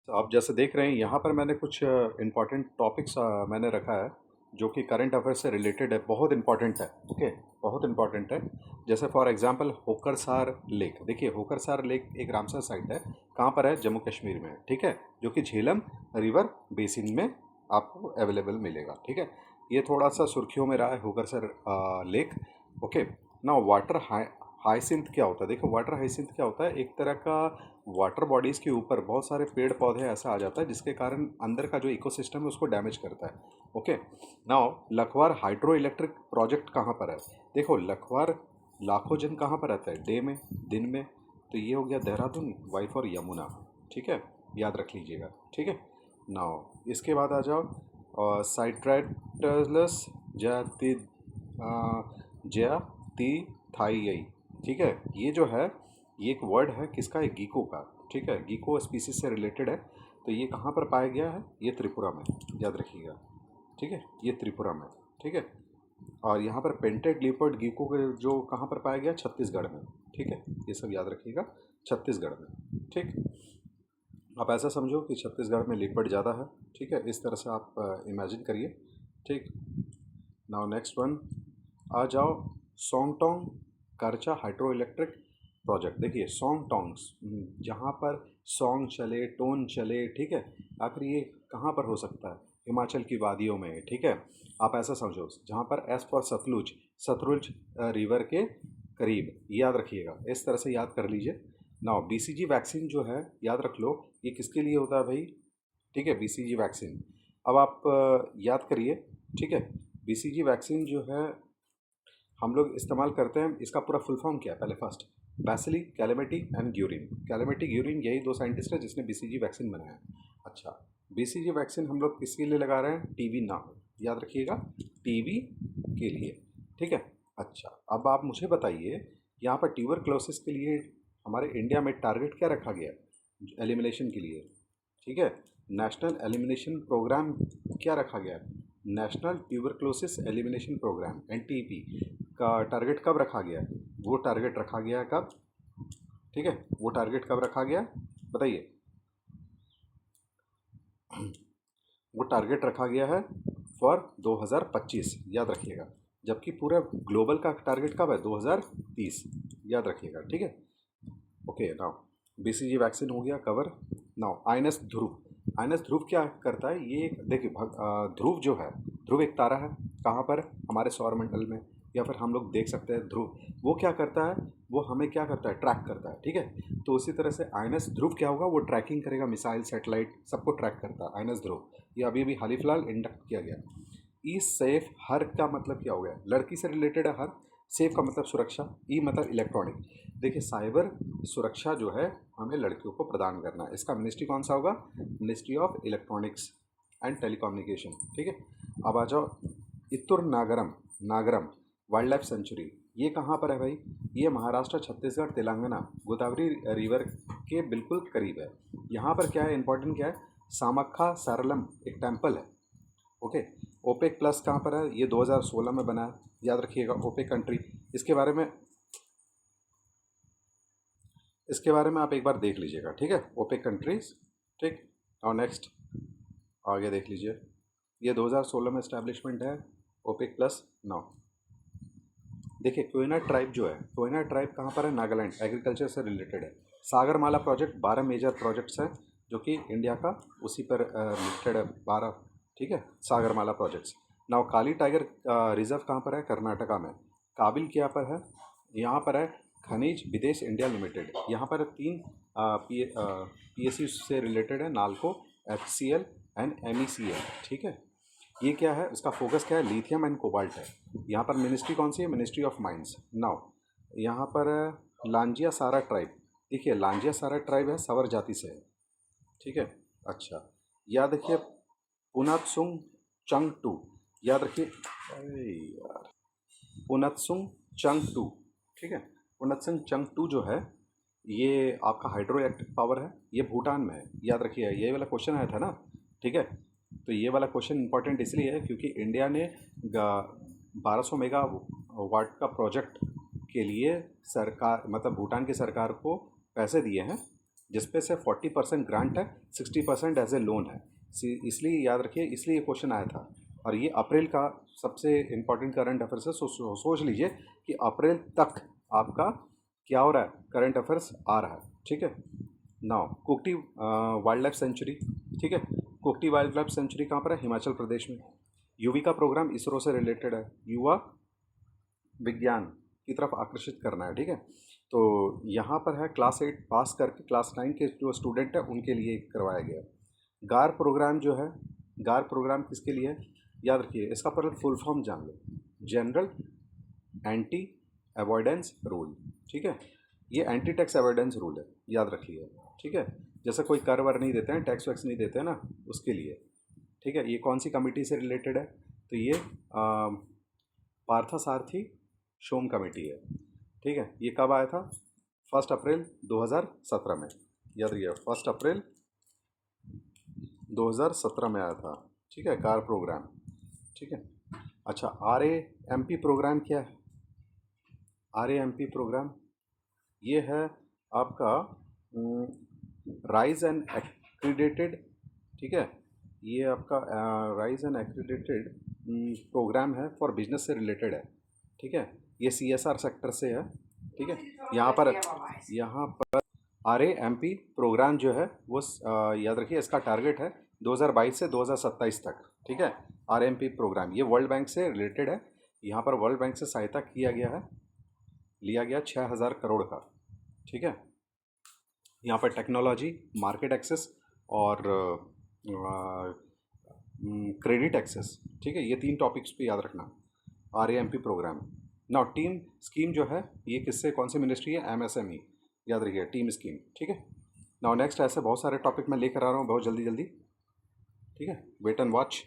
तो आप जैसे देख रहे हैं यहाँ पर मैंने कुछ इम्पॉर्टेंट टॉपिक्स मैंने रखा है जो कि करंट अफेयर से रिलेटेड है, बहुत इंपॉर्टेंट है। ओके, बहुत इंपॉर्टेंट है। जैसे फॉर एग्जांपल होकरसार लेक। देखिए होकरसार लेक एक रामसर साइट है, कहाँ पर है? जम्मू कश्मीर में है, ठीक है, जो कि झेलम रिवर बेसिन में आपको अवेलेबल मिलेगा, ठीक है। ये थोड़ा सा सुर्खियों में रहा है होकरसर लेक। ओके, ना वाटर हाइसिंथ क्या होता है? देखो वाटर हाइसिंथ क्या होता है, एक तरह का वाटर बॉडीज़ के ऊपर बहुत सारे पेड़ पौधे ऐसा आ जाता है जिसके कारण अंदर का जो इकोसिस्टम है उसको डैमेज करता है। Okay, now Lakhwar hydro electric project कहाँ पर है? देखो लखवार लाखों जन कहाँ पर रहता है? डे में, दिन में। तो ये हो गया देहरादून, वाई फॉर यमुना, ठीक है, याद रख लीजिएगा, ठीक है। नाउ इसके बाद आ जाओ साइट्राइटलस जाति जयातिथाई, ठीक है। ये जो है ये एक वर्ड है किसका? एक गीको का, ठीक है, गीको स्पीसीज से रिलेटेड है। तो ये कहाँ पर पाया गया है? ये त्रिपुरा में, याद रखिएगा, ठीक है, ये त्रिपुरा में, ठीक है। और यहाँ पर पेंटेड लिपर्ड गीको के जो कहाँ पर पाया गया? छत्तीसगढ़ में, ठीक है, ये सब याद रखिएगा, छत्तीसगढ़ में, ठीक। आप ऐसा समझो कि छत्तीसगढ़ में लिपर्ड ज़्यादा है, ठीक है, इस तरह से आप इमेजिन करिए, ठीक। नाउ नेक्स्ट वन आ जाओ, सोंगटोंग करचा हाइड्रो इलेक्ट्रिक प्रोजेक्ट। देखिए सोंगटोंग्स, जहाँ पर सॉन्ग चले, टोन चले, ठीक है, आखिर ये कहाँ पर हो सकता है? हिमाचल की वादियों में, ठीक है। आप ऐसा समझो जहाँ पर S for Sutlej, Sutlej river के करीब, याद रखिएगा, इस तरह से याद कर लीजिए। नाउ बीसीजी वैक्सीन जो है याद रख लो, ये किसके लिए होता है भाई? ठीक है, बीसीजी वैक्सीन। अब आप याद करिए, ठीक है, बीसीजी वैक्सीन जो है हम लोग इस्तेमाल करते हैं, इसका पूरा फुल फॉर्म क्या है? पहले first, bacilli calamity and Guérin. Calamity Guérin यही दो साइंटिस्ट है जिसने बीसीजी वैक्सीन बनाया है। अच्छा, बीसीजी वैक्सीन हम लोग किसके लिए लगा रहे हैं? टीबी ना, याद रखिएगा, टीबी के लिए, ठीक है। अच्छा, अब आप मुझे बताइए यहाँ पर ट्यूबरक्लोसिस के लिए हमारे इंडिया में टारगेट क्या रखा गया है एलिमिनेशन के लिए? ठीक है, नेशनल एलिमिनेशन प्रोग्राम क्या रखा गया है? National tuberculosis elimination programme NTP का टारगेट कब रखा गया है? वो टारगेट रखा गया है कब? ठीक है, वो टारगेट कब रखा गया बताइए? वो टारगेट रखा गया है फॉर 2025, याद रखिएगा, जबकि पूरा ग्लोबल का टारगेट कब है? 2030, याद रखिएगा, ठीक है। ओके, नाउ बीसीजी वैक्सीन हो गया कवर। नाउ आईएनएस ध्रुव। आईएनएस ध्रुव क्या करता है? ये देखिए ध्रुव जो है, ध्रुव एक तारा है, कहाँ पर? हमारे सौरमंडल में, या फिर हम लोग देख सकते हैं ध्रुव। वो क्या करता है? वो हमें क्या करता है? ट्रैक करता है, ठीक है। तो उसी तरह से आईएनएस ध्रुव क्या होगा? वो ट्रैकिंग करेगा, मिसाइल, सैटेलाइट, सबको ट्रैक करता है आईएनएस ध्रुव। ये अभी अभी हाल ही फिलहाल इंडक्ट किया गया। ई सेफ, हर का मतलब क्या हो गया? लड़की से रिलेटेड है हर। सेफ का मतलब सुरक्षा, ई मतलब इलेक्ट्रॉनिक। देखिए साइबर सुरक्षा जो है हमें लड़कियों को प्रदान करना है, इसका मिनिस्ट्री कौन सा होगा? Ministry of electronics and telecommunication, ठीक है। अब आ जाओ इतुर नागरम, नागरम वाइल्ड लाइफ सेंचुरी। ये कहाँ पर है भाई? ये महाराष्ट्र, छत्तीसगढ़, तेलंगाना, गोदावरी रिवर के बिल्कुल करीब है। यहाँ पर क्या है, इंपॉर्टेंट क्या है? सामक्खा सरलम एक टेम्पल है, ओके। ओपेक प्लस कहाँ पर है? ये 2016 में बना है, याद रखिएगा, ओपेक कंट्री। इसके बारे में इसके बारे में आप एक बार देख लीजिएगा, ठीक है, ओपेक कंट्रीज, ठीक। और नेक्स्ट आगे देख लीजिए, ये 2016 में इस्टेब्लिशमेंट है ओपेक प्लस। नाउ देखिए कोयना ट्राइब जो है, कोयना ट्राइब कहाँ पर है? नागालैंड, एग्रीकल्चर से रिलेटेड है। सागरमाला प्रोजेक्ट, 12 मेजर प्रोजेक्ट्स हैं जो कि इंडिया का उसी पर रिलेटेड है, 12, ठीक है, सागरमाला प्रोजेक्ट्स। नाउ काली टाइगर रिजर्व कहाँ पर है? कर्नाटका में। काबिल क्या पर है? यहाँ पर है खनिज विदेश इंडिया लिमिटेड। यहाँ पर तीन पीएसयू से रिलेटेड है, नाल्को, एचसीएल एंड एमईसीएल, ठीक है। ये क्या है? उसका फोकस क्या है? लिथियम एंड कोबाल्ट है। यहाँ पर मिनिस्ट्री कौन सी है? Ministry of mines. नाउ यहाँ पर लांजिया सारा ट्राइब। देखिए लांजिया सारा ट्राइब है, सवर जाति से है, ठीक है। अच्छा, याद रखिए पुनत्सुंग चंग टू, याद रखिए, अरे यार, पुनत्सुंग चंग टू, ठीक है। पुनत्सुंग चंग टू जो है ये आपका हाइड्रो इलेक्ट्रिक पावर है, ये भूटान में है, याद रखिए, ये वाला क्वेश्चन आया था ना, ठीक है। तो ये वाला क्वेश्चन इंपॉर्टेंट इसलिए है क्योंकि इंडिया ने 1200 मेगा वाट का प्रोजेक्ट के लिए सरकार मतलब भूटान की सरकार को पैसे दिए हैं, जिसपे से 40% ग्रांट है, 60% एज ए लोन है। इसलिए याद रखिए, इसलिए ये क्वेश्चन आया था। और ये अप्रैल का सबसे इम्पोर्टेंट करंट अफेयर्स है। सोच लीजिए कि अप्रैल तक आपका क्या हो रहा है, करंट अफेयर्स आ रहा है, ठीक है। नाउ कुक्टी वाइल्ड लाइफ सेंचुरी, ठीक है। कुक्टी वाइल्ड लाइफ सेंचुरी कहाँ पर है, हिमाचल प्रदेश में। युविका प्रोग्राम इसरो से रिलेटेड है, युवा विज्ञान की तरफ आकर्षित करना है, ठीक है। तो यहाँ पर है क्लास 8 पास करके क्लास 9 के जो स्टूडेंट है उनके लिए करवाया गया। गार प्रोग्राम जो है, गार प्रोग्राम किसके लिए है, याद रखिए इसका पर फुल फॉर्म जान लो, जनरल एंटी अवॉइडेंस रूल, ठीक है। ये एंटी टैक्स अवॉइडेंस रूल है, याद रखिए, ठीक है। जैसे कोई कर वर नहीं देते हैं, टैक्स वैक्स नहीं देते हैं ना, उसके लिए, ठीक है। ये कौन सी कमेटी से रिलेटेड है, तो ये पार्थसारथी शोम कमेटी है, ठीक है। ये कब आया था, 1 अप्रैल 2017 में, याद रखिए 1 अप्रैल 2017 में आया था, ठीक है, कार प्रोग्राम, ठीक है। अच्छा, RAMP प्रोग्राम क्या है, RAMP प्रोग्राम ये है आपका राइज एंड एक्रीडेटेड, ठीक है। ये आपका राइज एंड एक्रीडेटेड प्रोग्राम है, फॉर बिजनेस से रिलेटेड है, ठीक है। ये CSR सेक्टर से है, ठीक है। यहाँ पर RAMP प्रोग्राम जो है वो याद रखिए इसका टारगेट है 2022 से 2027 तक, ठीक है। RAMP प्रोग्राम ये वर्ल्ड बैंक से रिलेटेड है। यहाँ पर वर्ल्ड बैंक से सहायता किया गया है, लिया गया 6000 करोड़ का, ठीक है। यहाँ पर टेक्नोलॉजी, मार्केट एक्सेस और क्रेडिट एक्सेस, ठीक है। ये 3 टॉपिक्स पे याद रखना, RAMP programme. Now team scheme जो है ये किससे, कौन सी मिनिस्ट्री है, MSME, याद रखिए टीम स्कीम, ठीक है। नाउ नेक्स्ट ऐसे बहुत सारे टॉपिक मैं लेकर आ रहा हूँ बहुत जल्दी जल्दी, ठीक है। Wait and watch.